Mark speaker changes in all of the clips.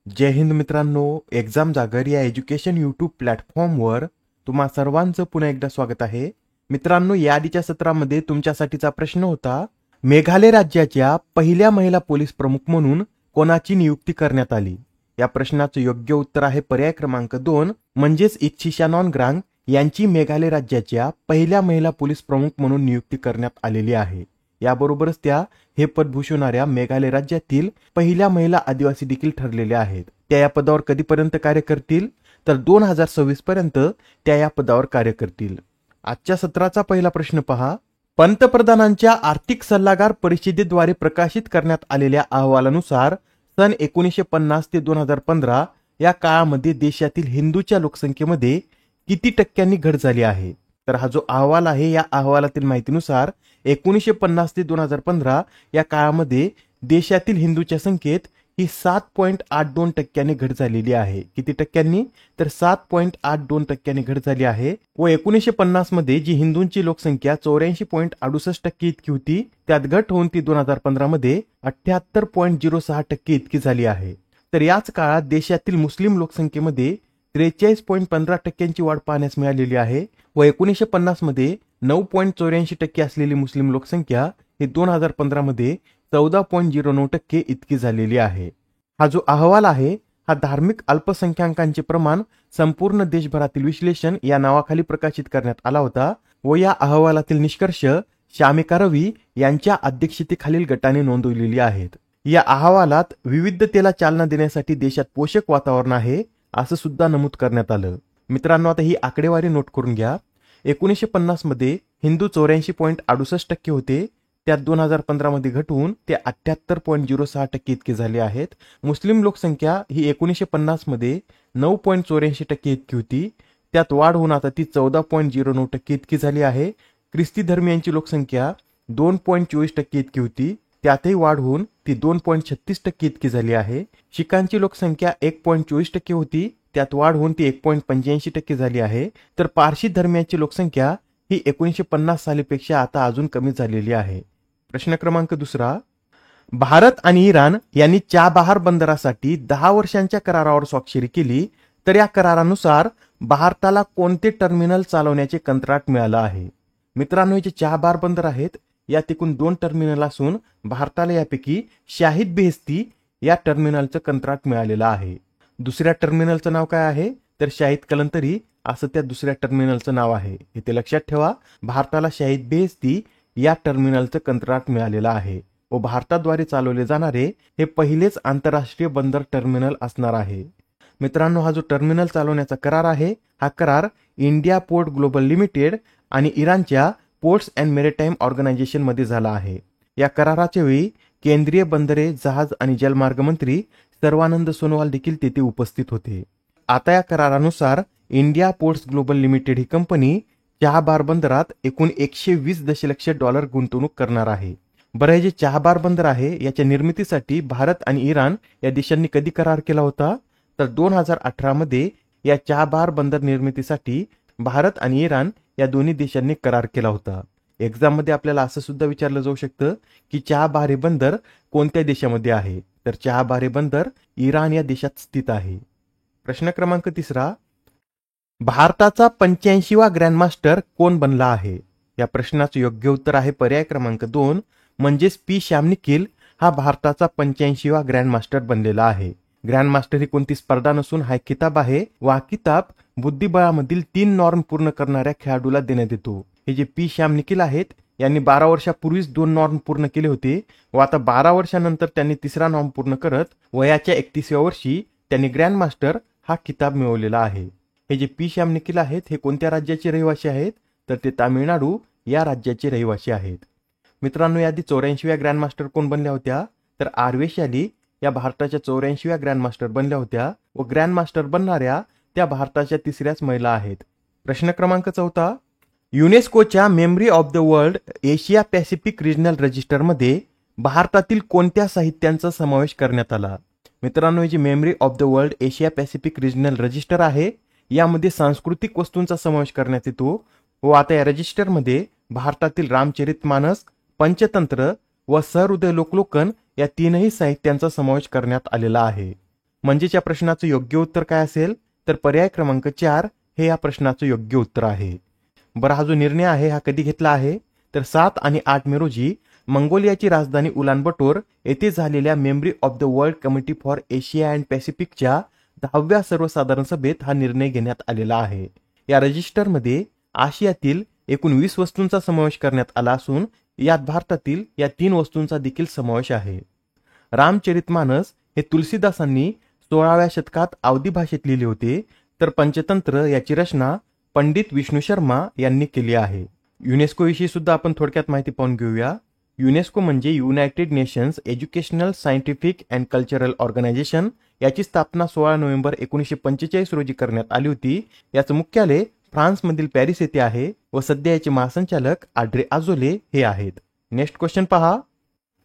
Speaker 1: जय हिंद मित्रांनो, एक्झाम जागर या एज्युकेशन यूट्यूब प्लॅटफॉर्मवर तुम्हा सर्वांचं पुन्हा एकदा स्वागत आहे. मित्रांनो, या आधीच्या सत्रामध्ये तुमच्यासाठीचा प्रश्न होता, मेघालय राज्याच्या पहिल्या महिला पोलीस प्रमुख म्हणून कोणाची नियुक्ती करण्यात आली. या प्रश्नाचं योग्य उत्तर आहे पर्याय क्रमांक 2 म्हणजेच इच्छिशा नॉनग्रांग यांची मेघालय राज्याच्या पहिल्या महिला पोलीस प्रमुख म्हणून नियुक्ती करण्यात आलेली आहे. याबरोबरच त्या हे पद भूषवणाऱ्या मेघालय राज्यातील पहिल्या महिला आदिवासी देखील ठरलेल्या आहेत. त्या या पदावर कधीपर्यंत कार्य करतील तर 2026 पर्यंत त्या या पदावर कार्य करतील. आजच्या सत्राचा पहिला प्रश्न पहा. पंतप्रधानांच्या आर्थिक सल्लागार परिषदेद्वारे प्रकाशित करण्यात आलेल्या अहवालानुसार सन 1950 ते 2015 या काळामध्ये देशातील हिंदूच्या लोकसंख्येमध्ये किती टक्क्यांनी घट झाली आहे. तर हा जो अहवाल आहे या अहवालातील माहितीनुसार 1950 ते 2015 या काळामध्ये देशातील हिंदूच्या संख्येत ही 7.82 टक्क्यांनी घट झालेली आहे. किती टक्क्यांनी तर 7.82 टक्क्यांनी घट झाली आहे. व 1950 मध्ये जी हिंदूंची लोकसंख्या 84.68 टक्के इतकी होती त्यात घट होऊन ती 2015 मध्ये 78.06 टक्के इतकी झाली आहे. तर याच काळात देशातील मुस्लिम लोकसंख्येमध्ये 43.15 टक्क्यांची वाढ पाहण्यास मिळालेली आहे व 1950 मध्ये 9.84 टक्के असलेली मुस्लिम लोकसंख्या ही 2015 मध्ये 14.09 टक्के इतकी झालेली आहे. हा जो अहवाल आहे हा धार्मिक अल्पसंख्याकांचे प्रमाण संपूर्ण देशभरातील विश्लेषण या नावाखाली प्रकाशित करण्यात आला होता व या अहवालातील निष्कर्ष शामिका रवी यांच्या अध्यक्षतेखालील गटाने नोंदवलेली आहेत. या अहवालात विविधतेला चालना देण्यासाठी देशात पोषक वातावरण आहे असं सुद्धा नमूद करण्यात आलं. मित्रांनो, आता ही आकडेवारी नोट करून घ्या. 1950 मध्ये हिंदू 84.68 टक्के होते, त्यात 2015 मध्ये घटून ते 78.06 टक्के इतके झाले आहेत. मुस्लिम लोकसंख्या ही 1950 मध्ये 9.84 टक्के इतकी होती, त्यात वाढ होऊन आता ती 14.09 टक्के इतकी झाली आहे. ख्रिस्ती धर्मियांची लोकसंख्या 2.24 टक्के इतकी होती, त्यातही वाढ होऊन ती 2.36 टक्के इतकी झाली आहे. शीखांची लोकसंख्या 1.24 टक्के होती, त्यात वाढ होऊन ती 1.85 टक्के झाली आहे. तर पारशी धर्मियांची लोकसंख्या ही 1950 सालीपेक्षा आता अजून कमी झालेली आहे. प्रश्न क्रमांक 2. भारत आणि इराण यांनी चाबहार बंदरासाठी 10 वर्षांच्या करारावर स्वाक्षरी केली, तर या करारानुसार भारताला कोणते टर्मिनल चालवण्याचे कंत्राट मिळालं आहे. मित्रांनो, हे जे चाबहार बंदर आहेत यात एकूण 2 टर्मिनल असून भारताला यापैकी शाहिद बेहेस्ती या टर्मिनलचं कंत्राट मिळालेलं आहे. दुसऱ्या टर्मिनलचं नाव काय आहे तर शाहिद कलंतरी असं त्या दुसऱ्या टर्मिनलचं नाव आहे. इथे लक्षात ठेवा, भारताला शाहिद बेहेस्ती या टर्मिनलचं कंत्राट मिळालेलं आहे व भारताद्वारे चालवले जाणारे हे पहिलेच आंतरराष्ट्रीय बंदर टर्मिनल असणार आहे. मित्रांनो, हा जो टर्मिनल चालवण्याचा करार आहे हा करार इंडिया पोर्ट ग्लोबल लिमिटेड आणि इराणच्या पोर्ट्स अँड मेरिटाईम ऑर्गनायझेशन मध्ये झाला आहे. या कराराच्या वेळी केंद्रीय बंदरे, जहाज आणि जलमार्ग मंत्री सर्वानंद सोनोवाल देखील तेथे उपस्थित होते. आता या करारानुसार इंडिया पोर्ट्स ग्लोबल लिमिटेड ही कंपनी चाबहार बंदरात एकूण $120 दशलक्ष गुंतवणूक करणार आहे. बरं, हे जे चाबहार बंदर आहे याच्या निर्मितीसाठी भारत आणि इराण या देशांनी कधी करार केला होता तर 2018 मध्ये या चाबहार बंदर निर्मितीसाठी भारत आणि इराण या दोन्ही देशांनी करार केला होता. एक्झाम मध्ये आपल्याला असं सुद्धा विचारलं जाऊ शकतं की चाबहार हे बंदर कोणत्या देशामध्ये आहे तर चाबहार हे बंदर इराण या देशात स्थित आहे. प्रश्न क्रमांक 3. भारताचा 85वा ग्रँडमास्टर कोण बनला आहे. या प्रश्नाचं योग्य उत्तर आहे पर्याय क्रमांक 2 म्हणजेच पी श्यामनिखिल हा भारताचा 85वा ग्रँडमास्टर बनलेला आहे. ग्रँडमास्टर ही कोणती स्पर्धा नसून हा किताब आहे व हा किताब बुद्धिबळामधील 3 नॉर्म पूर्ण करणाऱ्या खेळाडूला देण्यात येतो. हे जे पी श्यामनिखिल आहेत यांनी 12 वर्षापूर्वीच 2 नॉर्म पूर्ण केले होते व आता 12 वर्षानंतर त्यांनी 3रा नॉर्म पूर्ण करत वयाच्या 31व्या वर्षी त्यांनी ग्रँडमास्टर हा किताब मिळवलेला आहे. हे जे पी श्यामनिखिल आहेत हे कोणत्या राज्याचे रहिवासी आहेत तर ते तामिळनाडू या राज्याचे रहिवासी आहेत. मित्रांनो, याआधी 84व्या ग्रँडमास्टर कोण बनल्या होत्या तर आर्वेशाली या भारताच्या 84व्या ग्रँडमास्टर बनल्या होत्या व ग्रँडमास्टर बनणाऱ्या त्या भारताच्या 3ऱ्याच महिला आहेत. प्रश्न क्रमांक 4. युनेस्कोच्या memory of the world Asia Pacific regional रजिस्टरमध्ये भारतातील कोणत्या साहित्यांचा समावेश करण्यात आला. मित्रांनो, ही जी memory of the world Asia Pacific regional register आहे यामध्ये सांस्कृतिक वस्तूंचा समावेश करण्यात येतो व आता या रजिस्टरमध्ये भारतातील रामचरितमानस, पंचतंत्र व सहृदय लोकलोकन या 3ही साहित्यांचा समावेश करण्यात आलेला आहे. म्हणजेच या प्रश्नाचं योग्य उत्तर काय असेल, तर पर्याय क्रमांक 4 हे या प्रश्नाचं योग्य उत्तर आहे. बरं, हा जो निर्णय आहे हा कधी घेतला आहे, तर 7 आणि 8 मे रोजी मंगोलियाची राजधानी उलानबटोर येथे झालेल्या memory of the world committee for Asia and पॅसिफिकच्या 10व्या सर्वसाधारण सभेत हा निर्णय घेण्यात आलेला आहे. या रजिस्टरमध्ये आशियातील एकूण 20 वस्तूंचा समावेश करण्यात आला असून यात भारतातील या 3 वस्तूंचा देखील समावेश आहे. रामचरितमानस हे तुलसीदासांनी 16व्या शतकात अवधी भाषेत लिहिले होते, तर पंचतंत्र याची रचना पंडित विष्णू शर्मा यांनी केली आहे. युनेस्को विषयी सुद्धा आपण थोडक्यात माहिती पाहून घेऊया. युनेस्को म्हणजे United nations educational, scientific and cultural organisation. याची स्थापना 16 नोव्हेंबर 1945 रोजी करण्यात आली होती. याचं मुख्यालय फ्रान्समधील पॅरिस येथे आहे व सध्या याचे महासंचालक आड्रे आझोले हे आहेत. नेक्स्ट क्वेश्चन पहा.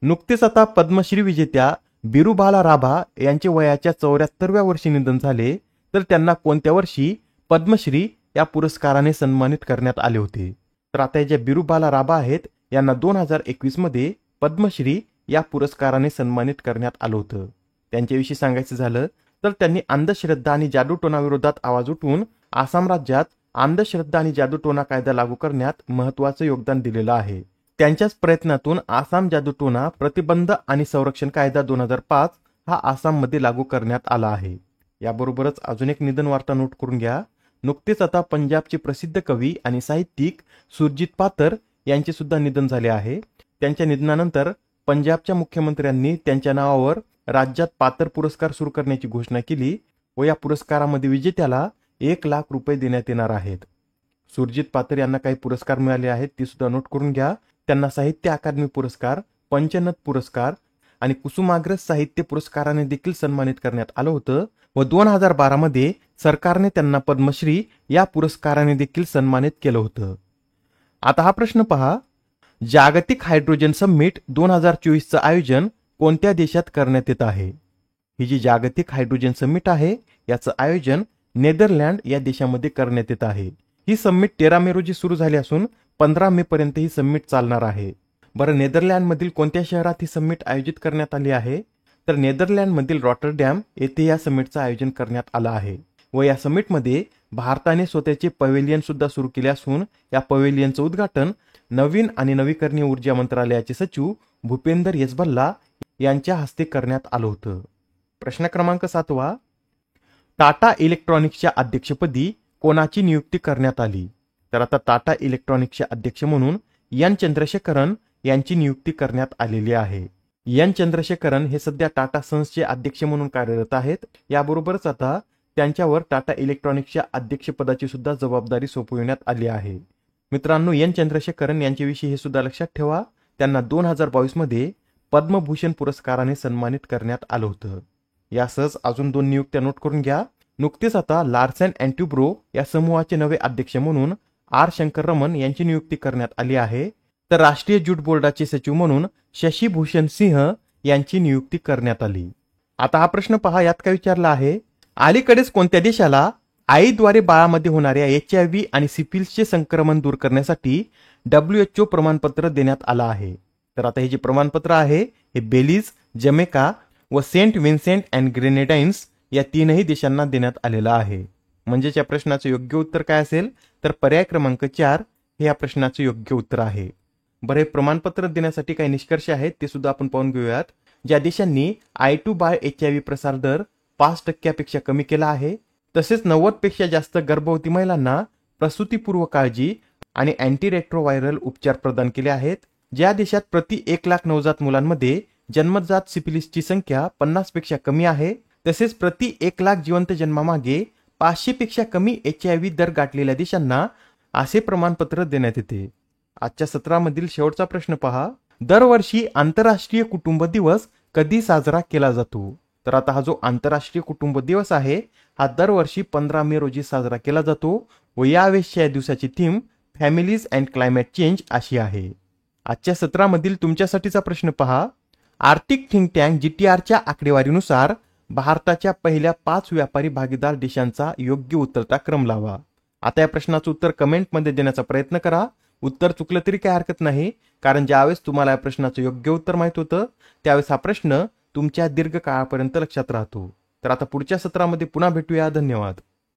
Speaker 1: नुकतेच आता पद्मश्री विजेत्या बिरुबाला राभा यांचे वयाच्या 74व्या वर्षी निधन झाले, तर त्यांना कोणत्या वर्षी पद्मश्री या पुरस्काराने सन्मानित करण्यात आले होते? तर आता ज्या बिरुबाला राभा आहेत यांना 2021 मध्ये पद्मश्री या पुरस्काराने सन्मानित करण्यात आलं होतं. त्यांच्याविषयी सांगायचं झालं तर त्यांनी अंधश्रद्धा आणि जादूटोणा विरोधात आवाज उठवून आसाम राज्यात अंधश्रद्धा आणि जादूटोणा कायदा लागू करण्यात महत्त्वाचं योगदान दिलेलं आहे. त्यांच्याच प्रयत्नातून आसाम जादूटोणा प्रतिबंध आणि संरक्षण कायदा 2005 हा आसाममध्ये लागू करण्यात आला आहे. याबरोबरच अजून एक निधन वार्ता नोट करून घ्या. नुकतेच आता पंजाबचे प्रसिद्ध कवी आणि साहित्यिक सुरजीत पातर यांचे सुद्धा निधन झाले आहे. त्यांच्या निधनानंतर पंजाबच्या मुख्यमंत्र्यांनी त्यांच्या नावावर राज्यात पातर पुरस्कार सुरू करण्याची घोषणा केली व या पुरस्कारामध्ये विजेत्याला 1 लाख रुपये देण्यात येणार आहेत. सुरजीत पातर यांना काही पुरस्कार मिळाले आहेत ते सुद्धा नोट करून घ्या. त्यांना साहित्य अकादमी पुरस्कार, पंचनद पुरस्कार आणि कुसुमाग्रज साहित्य पुरस्काराने देखील सन्मानित करण्यात आलं होतं व 2012 मध्ये सरकारने त्यांना पद्मश्री या पुरस्काराने देखील सन्मानित केलं होतं. आता हा प्रश्न पहा. जागतिक हायड्रोजन समिट 2024चं आयोजन कोणत्या देशात करण्यात येत आहे? ही जी जागतिक हायड्रोजन समिट आहे याचं आयोजन नेदरलँड या देशामध्ये करण्यात येत आहे. ही समिट 13 मे रोजी सुरू झाली असून 15 मे पर्यंत ही समिट चालणार आहे. बरं, नेदरलँडमधील कोणत्या शहरात ही समिट आयोजित करण्यात आली आहे? तर नेदरलँडमधील रॉटरडॅम येथे या समिटचं आयोजन करण्यात आलं आहे व या समिटमध्ये भारताने स्वतःचे पवेलियन सुद्धा सुरू केले असून या पवेलियनचं उद्घाटन नवीन आणि नवीकरणीय ऊर्जा मंत्रालयाचे सचिव भूपेंदर येसभल्ला यांच्या हस्ते करण्यात आलं होतं. प्रश्न क्रमांक 7. टाटा इलेक्ट्रॉनिक्सच्या अध्यक्षपदी कोणाची नियुक्ती करण्यात आली? तर आता टाटा इलेक्ट्रॉनिक्सचे अध्यक्ष म्हणून एन चंद्रशेखरन यांची नियुक्ती करण्यात आलेली आहे. एन चंद्रशेखरन हे सध्या टाटा सन्सचे अध्यक्ष म्हणून कार्यरत आहेत. याबरोबरच आता त्यांच्यावर टाटा इलेक्ट्रॉनिक्सच्या अध्यक्षपदाची सुद्धा जबाबदारी सोपविण्यात आली आहे. मित्रांनो, एन चंद्रशेखरन यांच्याविषयी हे सुद्धा लक्षात ठेवा. त्यांना 2022 मध्ये पद्मभूषण पुरस्काराने सन्मानित करण्यात आलं होतं. यासह अजून 2 नियुक्त्या नोट करून घ्या. नुकतेच आता लार्सन अँड ट्युब्रो या समूहाचे नवे अध्यक्ष म्हणून आर शंकर रमन यांची नियुक्ती करण्यात आली आहे. तर राष्ट्रीय ज्यूट बोर्डाचे सचिव म्हणून शशी भूषण सिंह यांची नियुक्ती करण्यात आली. आता हा प्रश्न पहा. यात काय विचारला आहे? अलीकडेच कोणत्या देशाला आईद्वारे बाळामध्ये होणाऱ्या HIV आणि सिफिलिसचे संक्रमण दूर करण्यासाठी WHO प्रमाणपत्र देण्यात आलं आहे? तर आता हे जे प्रमाणपत्र आहे हे बेलीज, जमैका व सेंट विन्सेंट अँड ग्रेनेडाइन्स या 3ही देशांना देण्यात आलेलं आहे. म्हणजेच या प्रश्नाचं योग्य उत्तर काय असेल? तर पर्याय क्रमांक 4 हे या प्रश्नाचं योग्य उत्तर आहे. बरं, हे प्रमाणपत्र देण्यासाठी काही निष्कर्ष आहेत ते सुद्धा आपण पाहून घेऊयात. ज्या देशांनी I2 बाळ HIV प्रसार दर 5% कमी केला आहे, तसेच 90 पेक्षा जास्त गर्भवती महिलांना प्रसूतीपूर्व काळजी आणि अँटीरेट्रोव्हायरल उपचार प्रदान केले आहेत, ज्या देशात प्रति 1 लाख नवजात मुलांमध्ये जन्मजात सिफिलिसची संख्या 50 पेक्षा कमी आहे, तसेच प्रति 1 लाख जिवंत जन्मामागे 500 पेक्षा कमी HIV दर गाठलेल्या देशांना असे प्रमाणपत्र देण्यात येते. आजच्या सत्रामधील शेवटचा प्रश्न पहा. दरवर्षी आंतरराष्ट्रीय कुटुंब दिवस कधी साजरा केला जातो? तर आता हा जो आंतरराष्ट्रीय कुटुंब दिवस आहे हा दरवर्षी 15 मे रोजी साजरा केला जातो व यावेळेसच्या या दिवसाची theme families and climate change अशी आहे. आजच्या सत्रामधील तुमच्यासाठीचा प्रश्न पहा. आर्थिक थिंक टँक GTRच्या आकडेवारीनुसार भारताच्या पहिल्या 5 व्यापारी भागीदार देशांचा योग्य उत्तरचा क्रम लावा. आता या प्रश्नाचं उत्तर कमेंटमध्ये देण्याचा प्रयत्न करा. उत्तर चुकलं तरी काही हरकत नाही, कारण ज्यावेळेस तुम्हाला या प्रश्नाचं योग्य उत्तर माहित होतं त्यावेळेस हा प्रश्न तुमच्या दीर्घकाळापर्यंत लक्षात राहतो. तर आता पुढच्या सत्रामध्ये पुन्हा भेटूया. धन्यवाद.